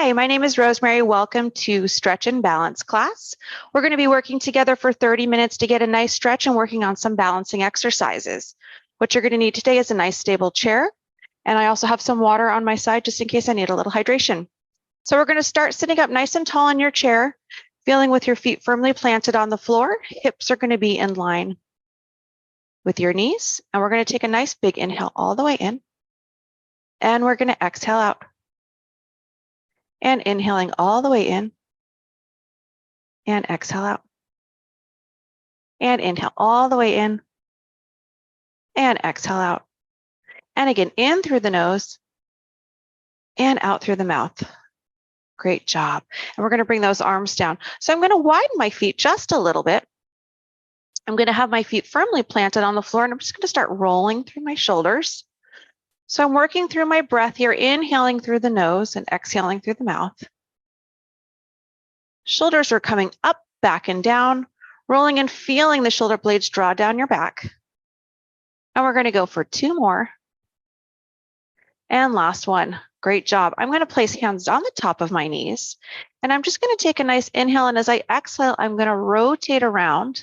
Hi, my name is Rosemary. Welcome to Stretch and Balance class. We're going to be working together for 30 minutes to get a nice stretch and working on some balancing exercises. What you're going to need today is a nice stable chair, and I also have some water on my side just in case I need a little hydration. So we're going to start sitting up nice and tall in your chair, feeling with your feet firmly planted on the floor. Hips are going to be in line with your knees, and we're going to take a nice big inhale all the way in, and we're going to exhale out. And inhaling all the way in and exhale out. And inhale all the way in and exhale out. And again, in through the nose and out through the mouth. Great job. And we're going to bring those arms down. So I'm going to widen my feet just a little bit. I'm going to have my feet firmly planted on the floor, and I'm just going to start rolling through my shoulders. So I'm working through my breath here, inhaling through the nose and exhaling through the mouth. Shoulders are coming up, back, and down, rolling and feeling the shoulder blades draw down your back. And we're going to go for 2 more. And last one. Great job. I'm going to place hands on the top of my knees, and I'm just going to take a nice inhale. And as I exhale, I'm going to rotate around,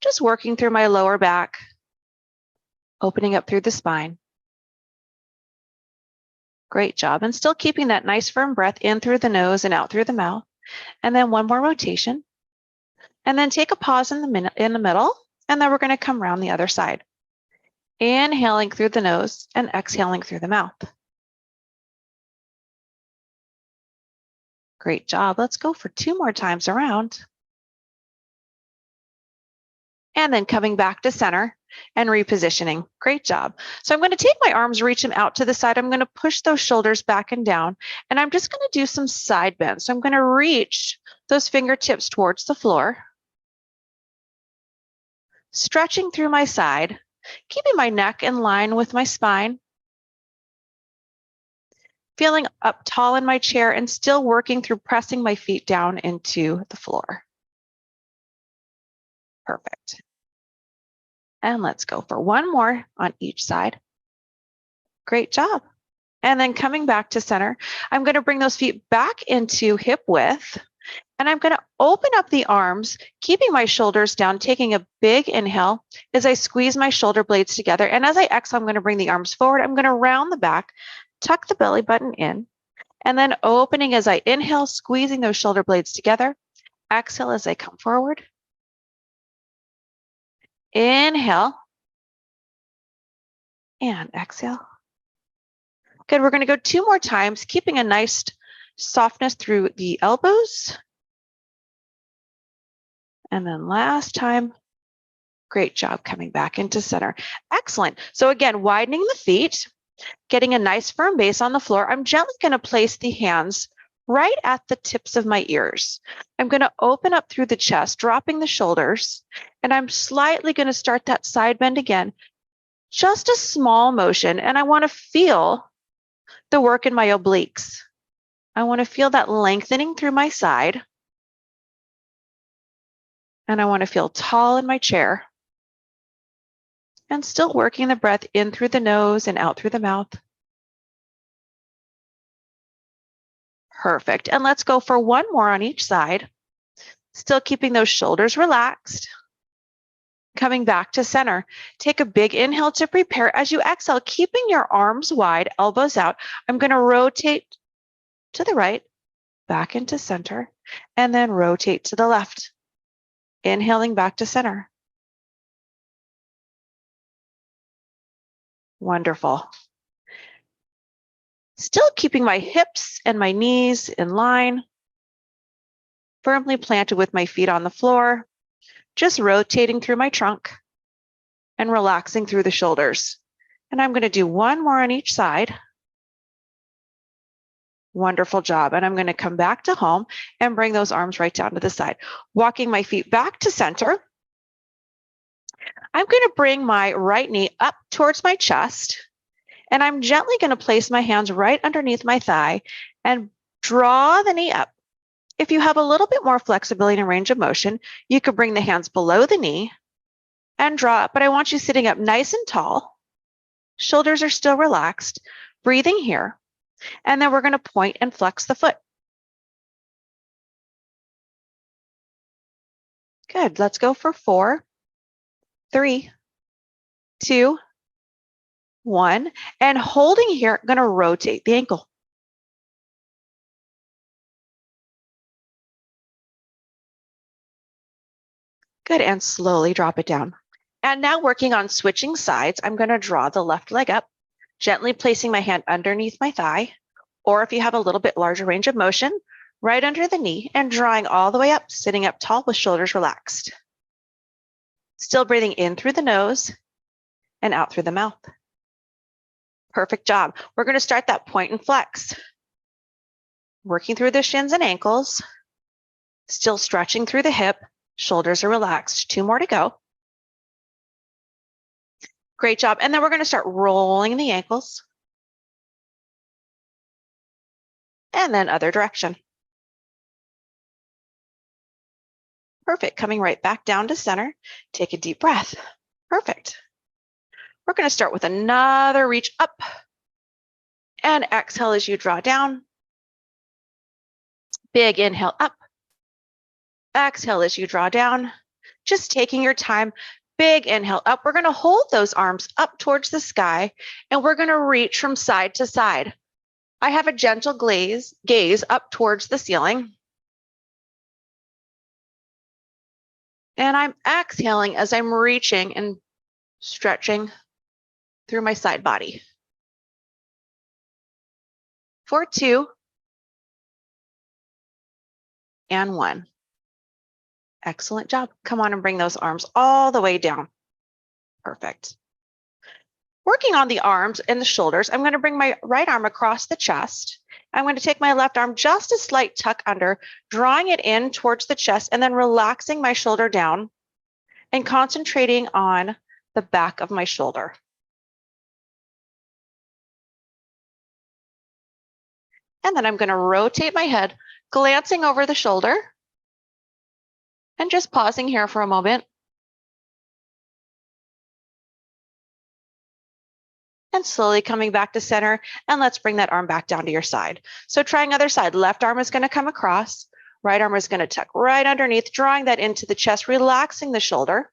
just working through my lower back, opening up through the spine. Great job. And still keeping that nice firm breath in through the nose and out through the mouth. And then one more rotation. And then take a pause in the middle, and then we're going to come around the other side. Inhaling through the nose and exhaling through the mouth. Great job. Let's go for 2 more times around. And then coming back to center and repositioning. Great job. So I'm going to take my arms, reach them out to the side. I'm going to push those shoulders back and down, and I'm just going to do some side bends. So I'm going to reach those fingertips towards the floor, stretching through my side, keeping my neck in line with my spine, feeling up tall in my chair, and still working through pressing my feet down into the floor. Perfect. And let's go for 1 more on each side. Great job. And then coming back to center, I'm going to bring those feet back into hip width, and I'm going to open up the arms, keeping my shoulders down, taking a big inhale as I squeeze my shoulder blades together. And as I exhale, I'm going to bring the arms forward. I'm going to round the back, tuck the belly button in, and then opening as I inhale, squeezing those shoulder blades together. Exhale as I come forward. Inhale and exhale. Good. We're going to go 2 more times, keeping a nice softness through the elbows. And then last time. Great job coming back into center. Excellent. So again, widening the feet, getting a nice firm base on the floor. I'm gently going to place the hands right at the tips of my ears. I'm going to open up through the chest, dropping the shoulders, and I'm slightly going to start that side bend again. Just a small motion, and I want to feel the work in my obliques. I want to feel that lengthening through my side, and I want to feel tall in my chair, and still working the breath in through the nose and out through the mouth. Perfect. And let's go for 1 more on each side. Still keeping those shoulders relaxed. Coming back to center. Take a big inhale to prepare. As you exhale, keeping your arms wide, elbows out, I'm going to rotate to the right, back into center, and then rotate to the left. Inhaling back to center. Wonderful. Still keeping my hips and my knees in line, firmly planted with my feet on the floor, just rotating through my trunk and relaxing through the shoulders. And I'm going to do 1 more on each side. Wonderful job. And I'm going to come back to home and bring those arms right down to the side. Walking my feet back to center. I'm going to bring my right knee up towards my chest, and I'm gently going to place my hands right underneath my thigh and draw the knee up. If you have a little bit more flexibility and range of motion, you could bring the hands below the knee and draw up, but I want you sitting up nice and tall. Shoulders are still relaxed, breathing here. And then we're going to point and flex the foot. Good. Let's go for 4, 3, 2, 1. And holding here, I'm going to rotate the ankle. Good. And slowly drop it down. And now working on switching sides, I'm going to draw the left leg up, gently placing my hand underneath my thigh, or if you have a little bit larger range of motion, right under the knee and drawing all the way up, sitting up tall with shoulders relaxed. Still breathing in through the nose and out through the mouth. Perfect job. We're going to start that point and flex. Working through the shins and ankles, still stretching through the hip, shoulders are relaxed. 2 more to go. Great job. And then we're going to start rolling the ankles. And then other direction. Perfect. Coming right back down to center. Take a deep breath. Perfect. We're going to start with another reach up. And exhale as you draw down. Big inhale up. Exhale as you draw down. Just taking your time. Big inhale up. We're going to hold those arms up towards the sky, and we're going to reach from side to side. I have a gentle gaze up towards the ceiling. And I'm exhaling as I'm reaching and stretching through my side body. For 2 and 1. Excellent job. Come on and bring those arms all the way down. Perfect. Working on the arms and the shoulders, I'm going to bring my right arm across the chest. I'm going to take my left arm just a slight tuck under, drawing it in towards the chest, and then relaxing my shoulder down and concentrating on the back of my shoulder. And then I'm going to rotate my head, glancing over the shoulder, and just pausing here for a moment. And slowly coming back to center. And let's bring that arm back down to your side. So trying other side. Left arm is going to come across. Right arm is going to tuck right underneath, drawing that into the chest, relaxing the shoulder.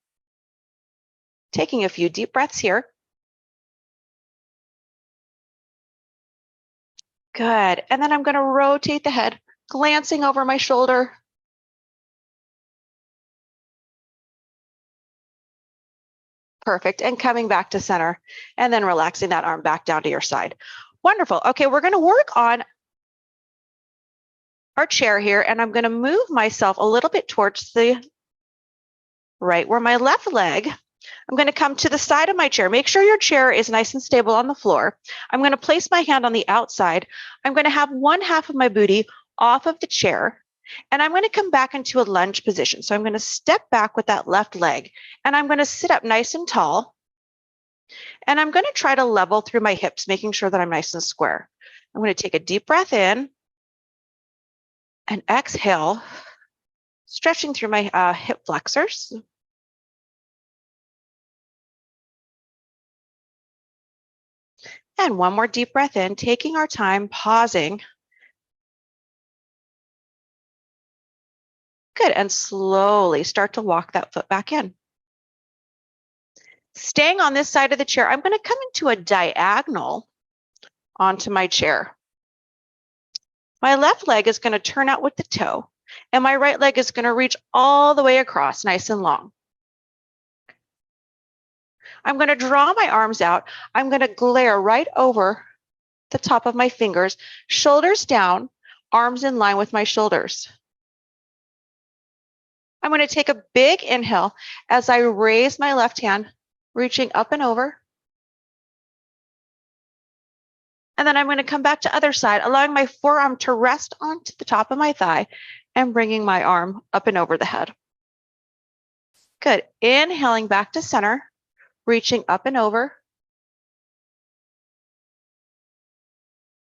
Taking a few deep breaths here. Good. And then I'm going to rotate the head, glancing over my shoulder. Perfect. And coming back to center, and then relaxing that arm back down to your side. Wonderful. Okay, we're going to work on our chair here, and I'm going to move myself a little bit towards the right, where my left leg, I'm going to come to the side of my chair. Make sure your chair is nice and stable on the floor. I'm going to place my hand on the outside. I'm going to have one half of my booty off of the chair, and I'm going to come back into a lunge position. So I'm going to step back with that left leg, and I'm going to sit up nice and tall. And I'm going to try to level through my hips, making sure that I'm nice and square. I'm going to take a deep breath in and exhale, stretching through my hip flexors. And one more deep breath in, taking our time, pausing. Good, and slowly start to walk that foot back in. Staying on this side of the chair, I'm going to come into a diagonal onto my chair. My left leg is going to turn out with the toe, and my right leg is going to reach all the way across, nice and long. I'm going to draw my arms out. I'm going to glare right over the top of my fingers, shoulders down, arms in line with my shoulders. I'm going to take a big inhale as I raise my left hand, reaching up and over. And then I'm going to come back to other side, allowing my forearm to rest onto the top of my thigh and bringing my arm up and over the head. Good. Inhaling back to center, reaching up and over.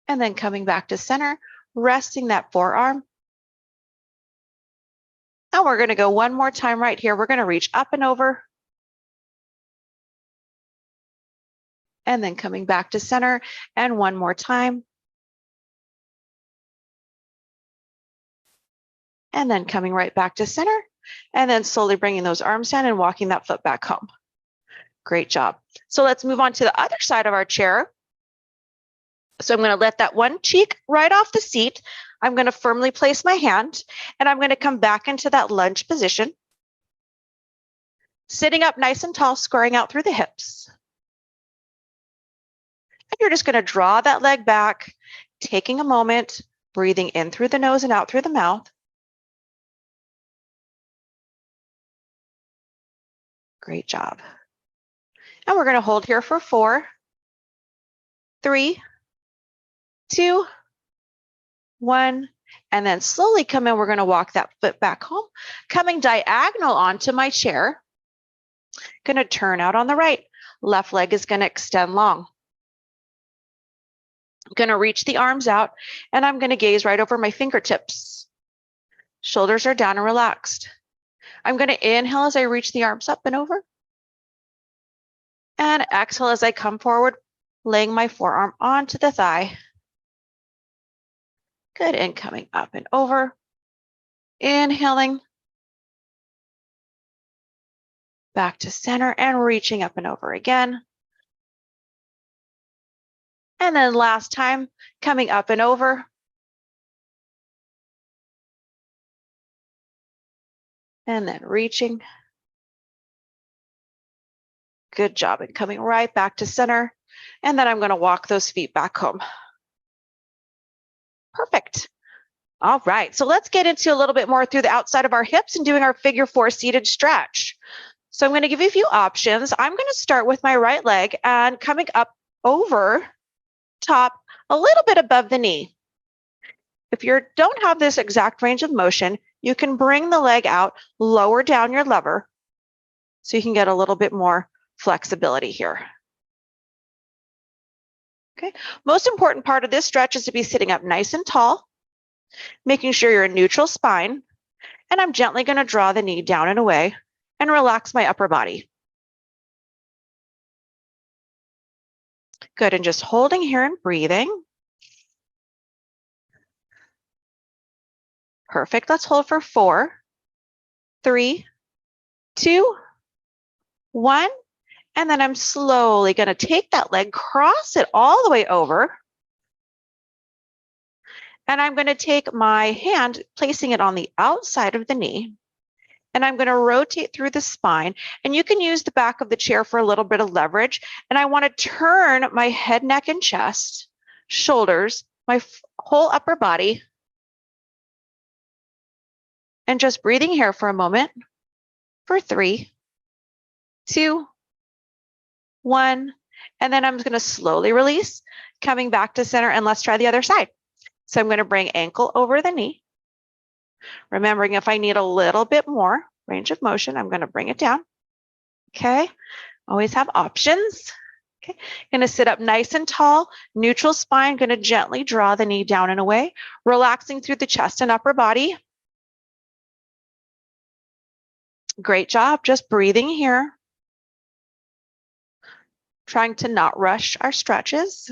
And then coming back to center, resting that forearm. Now we're going to go one more time right here. We're going to reach up and over. And then coming back to center, and one more time. and then coming right back to center, and then slowly bringing those arms down and walking that foot back home. Great job. So let's move on to the other side of our chair. So I'm going to let that one cheek right off the seat. I'm going to firmly place my hand, and I'm going to come back into that lunge position. Sitting up nice and tall, squaring out through the hips. And you're just going to draw that leg back, taking a moment, breathing in through the nose and out through the mouth. Great job. And we're going to hold here for 4, 3, 2, 1, and then slowly come in. We're going to walk that foot back home, coming diagonal onto my chair. Going to turn out on the right. Left leg is going to extend long. I'm going to reach the arms out, and I'm going to gaze right over my fingertips. Shoulders are down and relaxed. I'm going to inhale as I reach the arms up and over. And exhale as I come forward, laying my forearm onto the thigh. Good, and coming up and over. Inhaling. Back to center and reaching up and over again. And then last time, coming up and over. And then reaching. Good job, and coming right back to center. And then I'm going to walk those feet back home. Perfect. All right, so let's get into a little bit more through the outside of our hips and doing our figure 4 seated stretch. So I'm going to give you a few options. I'm going to start with my right leg and coming up over top a little bit above the knee. If you don't have this exact range of motion, you can bring the leg out, lower down your lever so you can get a little bit more flexibility here. Okay, most important part of this stretch is to be sitting up nice and tall, making sure you're in neutral spine, and I'm gently going to draw the knee down and away and relax my upper body. Good, and just holding here and breathing. Perfect, let's hold for 4, 3, 2, 1, and then I'm slowly going to take that leg, cross it all the way over, and I'm going to take my hand, placing it on the outside of the knee, and I'm going to rotate through the spine, and you can use the back of the chair for a little bit of leverage, and I want to turn my head, neck, and chest, shoulders, my whole upper body, and just breathing here for a moment for 3, 2, 1, and then I'm going to slowly release, coming back to center, and let's try the other side. So I'm going to bring ankle over the knee. Remembering if I need a little bit more range of motion, I'm going to bring it down. Okay, always have options. Okay, going to sit up nice and tall, neutral spine, going to gently draw the knee down and away, relaxing through the chest and upper body. Great job, just breathing here. Trying to not rush our stretches.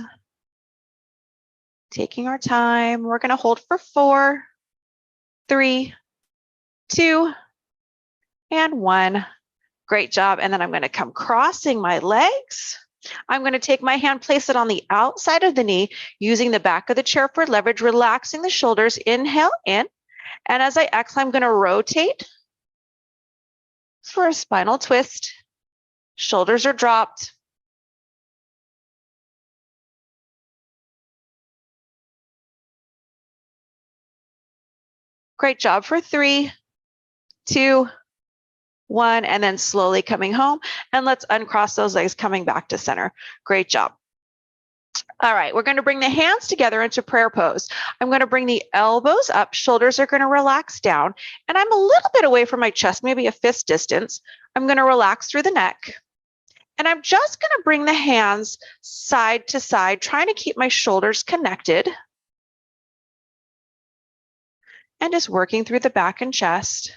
Taking our time. We're going to hold for 4, 3, 2, and 1. Great job. And then I'm going to come crossing my legs. I'm going to take my hand, place it on the outside of the knee, using the back of the chair for leverage, relaxing the shoulders. Inhale in. And as I exhale, I'm going to rotate for a spinal twist. Shoulders are dropped. Great job for 3, 2, 1, and then slowly coming home. And let's uncross those legs, coming back to center. Great job. All right, we're going to bring the hands together into prayer pose. I'm going to bring the elbows up, shoulders are going to relax down, and I'm a little bit away from my chest, maybe a fist distance. I'm going to relax through the neck. And I'm just going to bring the hands side to side, trying to keep my shoulders connected. And just working through the back and chest.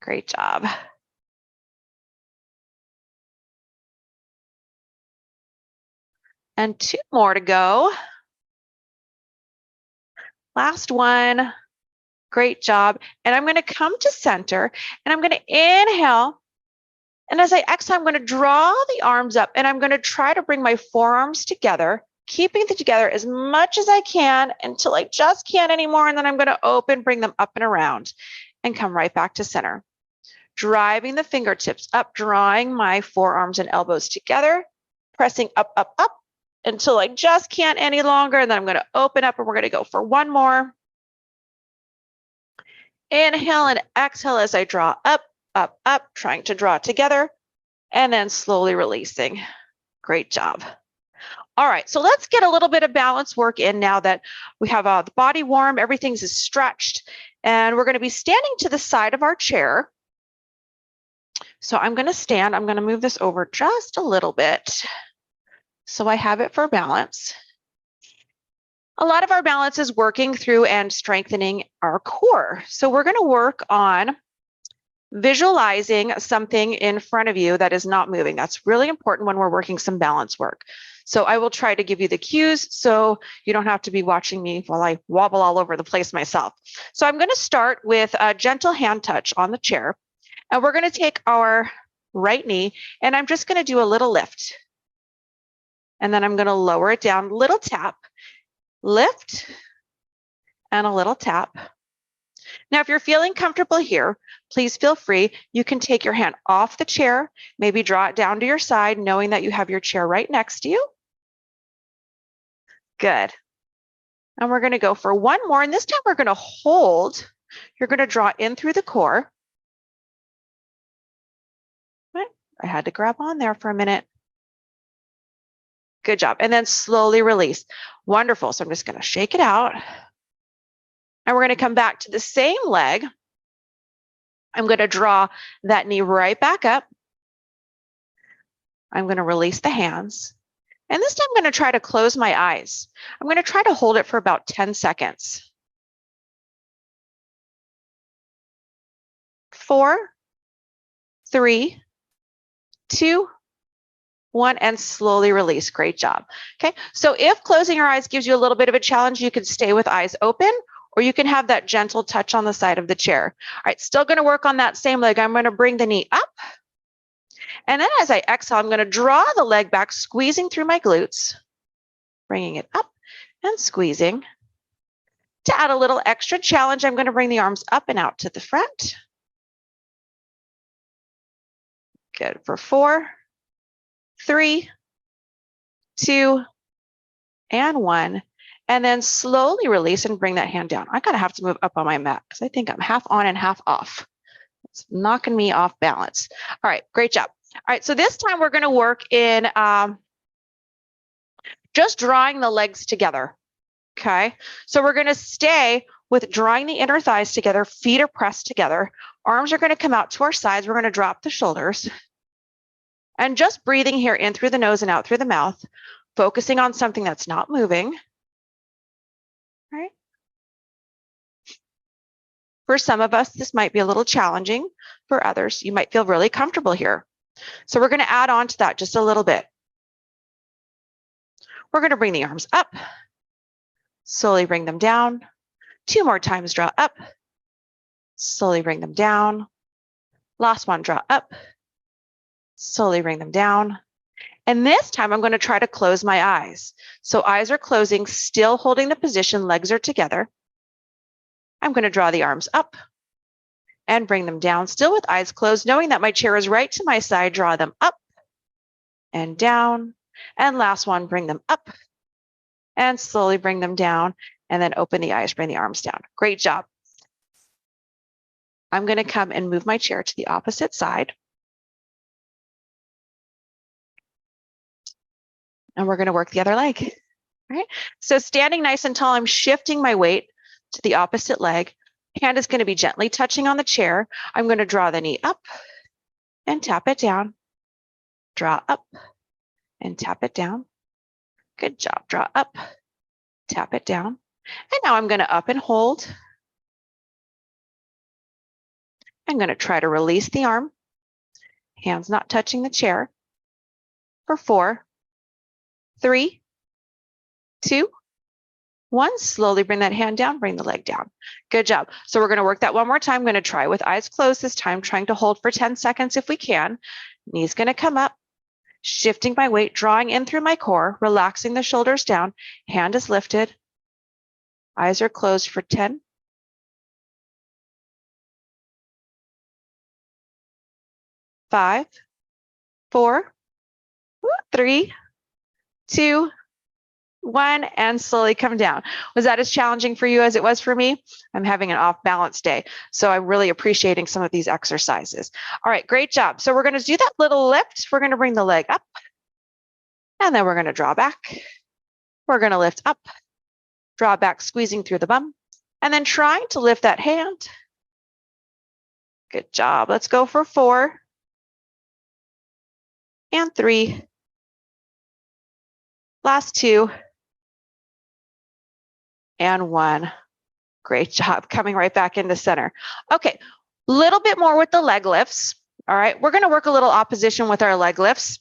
Great job. And 2 more to go. Last one. Great job. And I'm going to come to center and I'm going to inhale. And as I exhale, I'm going to draw the arms up and I'm going to try to bring my forearms together, keeping them together as much as I can until I just can't anymore. And then I'm going to open, bring them up and around and come right back to center. Driving the fingertips up, drawing my forearms and elbows together, pressing up, up, up until I just can't any longer. And then I'm going to open up and we're going to go for one more. Inhale and exhale as I draw up, up, up, trying to draw together, and then slowly releasing. Great job. All right, so let's get a little bit of balance work in now that we have the body warm, everything's is stretched, and we're going to be standing to the side of our chair. So I'm going to stand. I'm going to move this over just a little bit so I have it for balance. A lot of our balance is working through and strengthening our core. So we're going to work on visualizing something in front of you that is not moving. That's really important when we're working some balance work. So I will try to give you the cues so you don't have to be watching me while I wobble all over the place myself. So I'm going to start with a gentle hand touch on the chair. And we're going to take our right knee and I'm just going to do a little lift. And then I'm going to lower it down, little tap, lift, and a little tap. Now, if you're feeling comfortable here, please feel free. You can take your hand off the chair, maybe draw it down to your side, knowing that you have your chair right next to you. Good. And we're going to go for one more. And this time we're going to hold. You're going to draw in through the core. I had to grab on there for a minute. Good job. And then slowly release. Wonderful. So I'm just going to shake it out. And we're going to come back to the same leg. I'm going to draw that knee right back up. I'm going to release the hands. And this time I'm going to try to close my eyes. I'm going to try to hold it for about 10 seconds. 4, 3, 2, 1, and slowly release. Great job. Okay, so if closing your eyes gives you a little bit of a challenge, you can stay with eyes open, or you can have that gentle touch on the side of the chair. All right, still going to work on that same leg. I'm going to bring the knee up. And then as I exhale, I'm going to draw the leg back, squeezing through my glutes, bringing it up and squeezing. To add a little extra challenge, I'm going to bring the arms up and out to the front. Good for 4, 3, 2, and 1. And then slowly release and bring that hand down. I gotta have to move up on my mat because I think I'm half on and half off. It's knocking me off balance. All right, great job. All right, so this time we're gonna work in just drawing the legs together, okay? So we're gonna stay with drawing the inner thighs together, feet are pressed together, arms are gonna come out to our sides, we're gonna drop the shoulders, and just breathing here in through the nose and out through the mouth, focusing on something that's not moving. Right. For some of us, this might be a little challenging. For others, you might feel really comfortable here. So we're going to add on to that just a little bit. We're going to bring the arms up, slowly bring them down. 2 more times, draw up, slowly bring them down. Last one, draw up, slowly bring them down. And this time I'm going to try to close my eyes. So eyes are closing, still holding the position, legs are together. I'm going to draw the arms up and bring them down, still with eyes closed, knowing that my chair is right to my side, draw them up and down. And last one, bring them up and slowly bring them down, and then open the eyes, bring the arms down. Great job. I'm going to come and move my chair to the opposite side. And we're going to work the other leg. All right. So standing nice and tall, I'm shifting my weight to the opposite leg. Hand is going to be gently touching on the chair. I'm going to draw the knee up and tap it down. Draw up and tap it down. Good job. Draw up, tap it down. And now I'm going to up and hold. I'm going to try to release the arm. Hands not touching the chair. For 4, 3, 2, 1, slowly bring that hand down, bring the leg down. Good job. So we're going to work that one more time. I'm going to try with eyes closed this time, trying to hold for 10 seconds if we can. Knees going to come up, shifting my weight, drawing in through my core, relaxing the shoulders down. Hand is lifted. Eyes are closed for 10. 5, 4, 3, 2, 1, and slowly come down. Was that as challenging for you as it was for me? I'm having an off balance day, so I'm really appreciating some of these exercises. All right, great job. So we're going to do that little lift. We're going to bring the leg up, and then we're going to draw back. We're going to lift up, draw back, squeezing through the bum, and then trying to lift that hand. Good job. Let's go for 4 and 3. Last 2 and 1. Great job. Coming right back into center. Okay, a little bit more with the leg lifts. All right, we're going to work a little opposition with our leg lifts.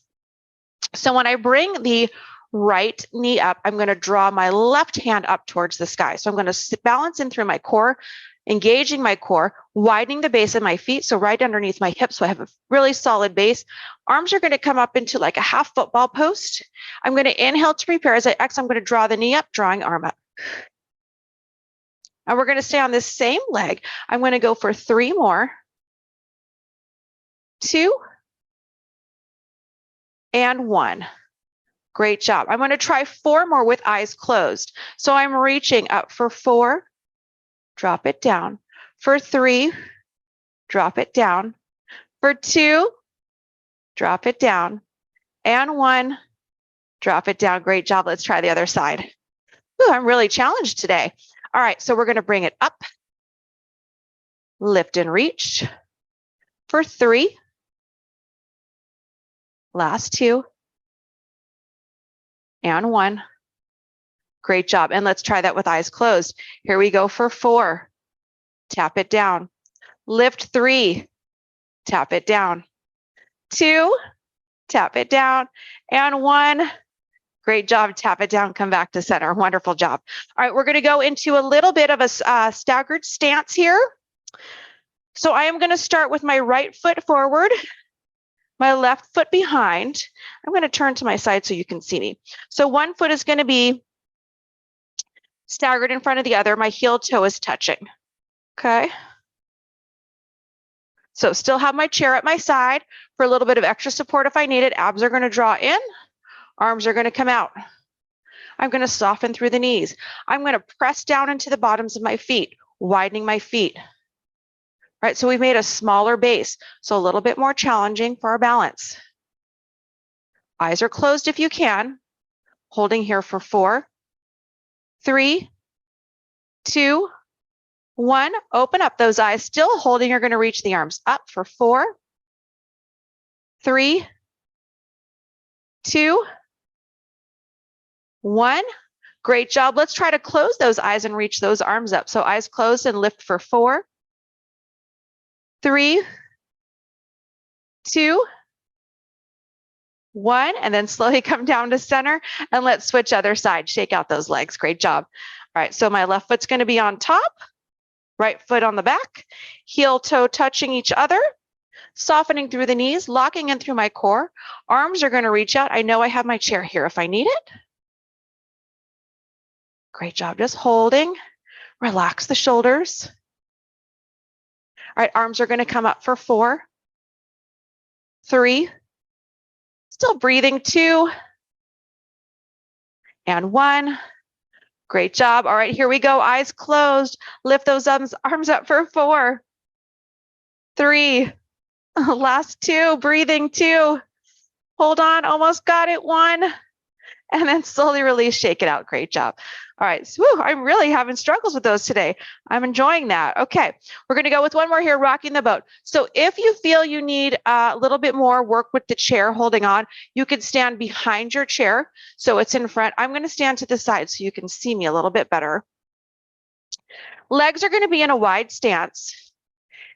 So when I bring the right knee up, I'm going to draw my left hand up towards the sky. So I'm going to balance in through my core, engaging my core, widening the base of my feet, so right underneath my hips, so I have a really solid base. Arms are going to come up into like a half football post. I'm going to inhale to prepare. As I exhale, I'm going to draw the knee up, drawing arm up. And we're going to stay on this same leg. I'm going to go for 3 more. 2 and 1. Great job. I'm going to try 4 more with eyes closed. So I'm reaching up for 4, drop it down. For 3, drop it down. For 2, drop it down. And 1, drop it down. Great job. Let's try the other side. Ooh, I'm really challenged today. All right, so we're going to bring it up, lift and reach. For 3, last 2, and 1. Great job. And let's try that with eyes closed. Here we go for 4. Tap it down. Lift 3. Tap it down. 2. Tap it down. And 1. Great job. Tap it down. Come back to center. Wonderful job. All right, we're going to go into a little bit of a staggered stance here. So I am going to start with my right foot forward, my left foot behind. I'm going to turn to my side so you can see me. So one foot is going to be staggered in front of the other. My heel toe is touching. Okay. So still have my chair at my side for a little bit of extra support if I need it. Abs are going to draw in. Arms are going to come out. I'm going to soften through the knees. I'm going to press down into the bottoms of my feet, widening my feet. All right, so we've made a smaller base, so a little bit more challenging for our balance. Eyes are closed if you can. Holding here for 4, 3, 2, 1. Open up those eyes. Still holding, you're going to reach the arms up for 4, 3, 2, 1. Great job. Let's try to close those eyes and reach those arms up. So eyes closed and lift for 4, 3, 2, 1, and then slowly come down to center. And let's switch other side. Shake out those legs. Great job. All right, so my left foot's going to be on top, right foot on the back, heel toe touching each other, softening through the knees, locking in through my core. Arms are going to reach out. I know I have my chair here if I need it. Great job. Just holding. Relax the shoulders. All right, arms are going to come up for 4, 3, still breathing, 2, and 1. Great job. All right, here we go. Eyes closed. Lift those arms up for 4, 3, last 2, breathing, 2. Hold on, almost got it, 1. And then slowly release, shake it out. Great job. All right, so, I'm really having struggles with those today. I'm enjoying that. Okay, we're going to go with one more here, rocking the boat. So if you feel you need a little bit more work with the chair holding on, you can stand behind your chair so it's in front. I'm going to stand to the side so you can see me a little bit better. Legs are going to be in a wide stance,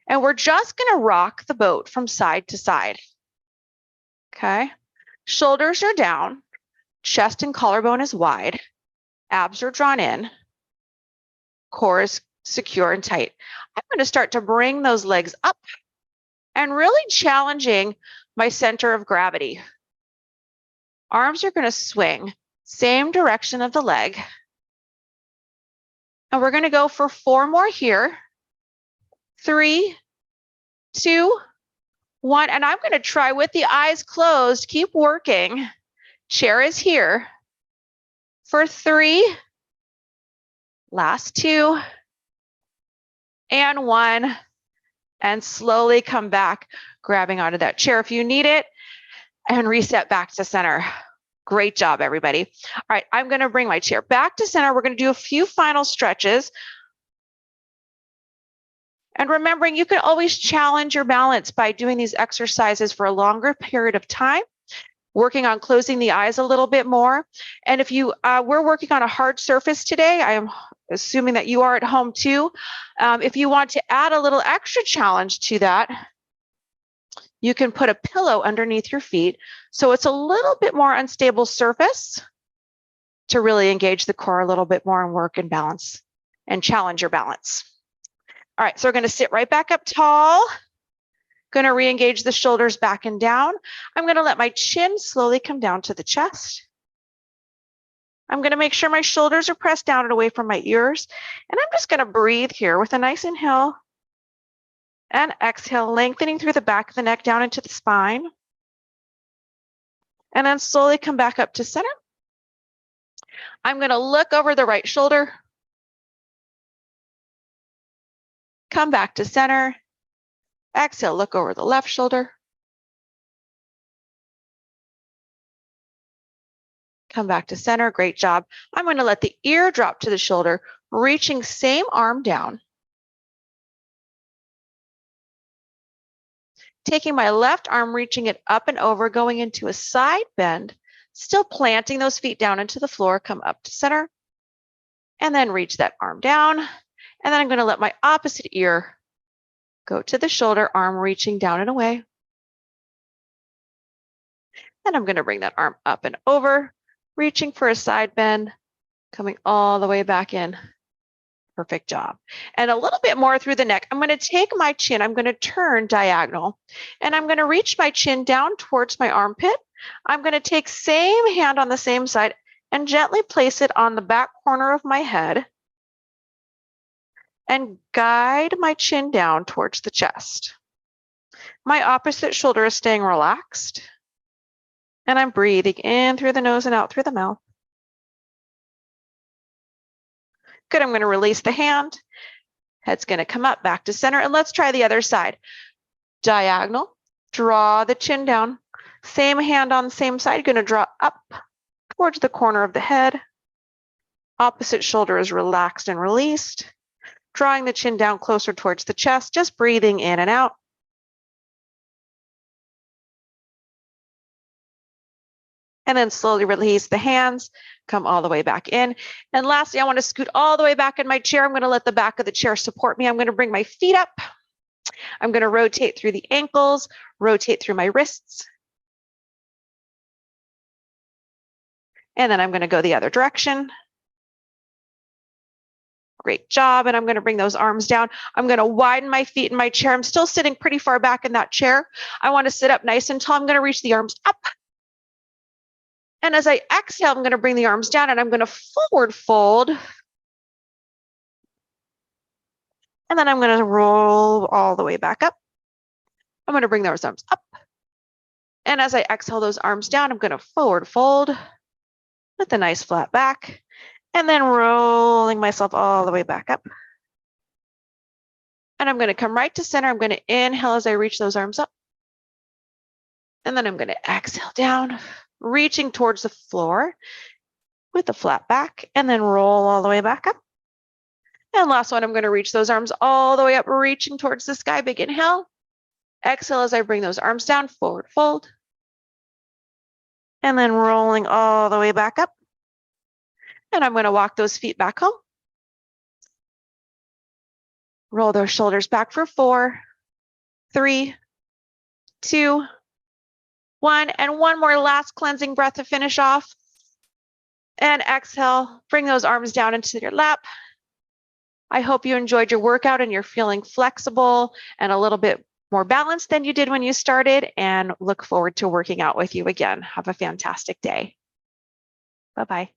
and we're just going to rock the boat from side to side. Okay, shoulders are down. Chest and collarbone is wide. Abs are drawn in. core is secure and tight. I'm going to start to bring those legs up and really challenging my center of gravity. Arms are going to swing, same direction of the leg. And we're going to go for 4 more here. 3, 2, 1. And I'm going to try with the eyes closed. Keep working. Chair is here. For 3, last 2, and 1. And slowly come back, grabbing onto that chair if you need it, and reset back to center. Great job, everybody. All right, I'm going to bring my chair back to center. We're going to do a few final stretches. And remembering, you can always challenge your balance by doing these exercises for a longer period of time, working on closing the eyes a little bit more. And if you we're working on a hard surface today, I am assuming that you are at home too. If you want to add a little extra challenge to that, you can put a pillow underneath your feet. So it's a little bit more unstable surface to really engage the core a little bit more and work and balance and challenge your balance. All right, so we're going to sit right back up tall. Going to re-engage the shoulders back and down. I'm going to let my chin slowly come down to the chest. I'm going to make sure my shoulders are pressed down and away from my ears. And I'm just going to breathe here with a nice inhale and exhale, lengthening through the back of the neck down into the spine. And then slowly come back up to center. I'm going to look over the right shoulder. Come back to center. Exhale, look over the left shoulder. Come back to center. Great job. I'm going to let the ear drop to the shoulder, reaching same arm down. Taking my left arm, reaching it up and over, going into a side bend, still planting those feet down into the floor, come up to center, and then reach that arm down. And then I'm going to let my opposite ear go to the shoulder, arm reaching down and away. And I'm going to bring that arm up and over, reaching for a side bend, coming all the way back in. Perfect job. And a little bit more through the neck. I'm going to take my chin, I'm going to turn diagonal, and I'm going to reach my chin down towards my armpit. I'm going to take same hand on the same side and gently place it on the back corner of my head and guide my chin down towards the chest. My opposite shoulder is staying relaxed. And I'm breathing in through the nose and out through the mouth. Good, I'm going to release the hand. Head's going to come up back to center. And let's try the other side. Diagonal, draw the chin down. Same hand on the same side, going to draw up towards the corner of the head. Opposite shoulder is relaxed and released. Drawing the chin down closer towards the chest, just breathing in and out. And then slowly release the hands, come all the way back in. And lastly, I want to scoot all the way back in my chair. I'm going to let the back of the chair support me. I'm going to bring my feet up. I'm going to rotate through the ankles, rotate through my wrists. And then I'm going to go the other direction. Great job. And I'm going to bring those arms down. I'm going to widen my feet in my chair. I'm still sitting pretty far back in that chair. I want to sit up nice and tall. I'm going to reach the arms up. And as I exhale, I'm going to bring the arms down and I'm going to forward fold. And then I'm going to roll all the way back up. I'm going to bring those arms up. And as I exhale those arms down, I'm going to forward fold with a nice flat back. And then rolling myself all the way back up. And I'm going to come right to center. I'm going to inhale as I reach those arms up. And then I'm going to exhale down, reaching towards the floor with a flat back, and then roll all the way back up. And last one, I'm going to reach those arms all the way up, reaching towards the sky. Big inhale. Exhale as I bring those arms down, forward fold. And then rolling all the way back up. And I'm going to walk those feet back home. Roll those shoulders back for 4, 3, 2, 1. And one more last cleansing breath to finish off. And exhale, bring those arms down into your lap. I hope you enjoyed your workout and you're feeling flexible and a little bit more balanced than you did when you started, and look forward to working out with you again. Have a fantastic day. Bye-bye.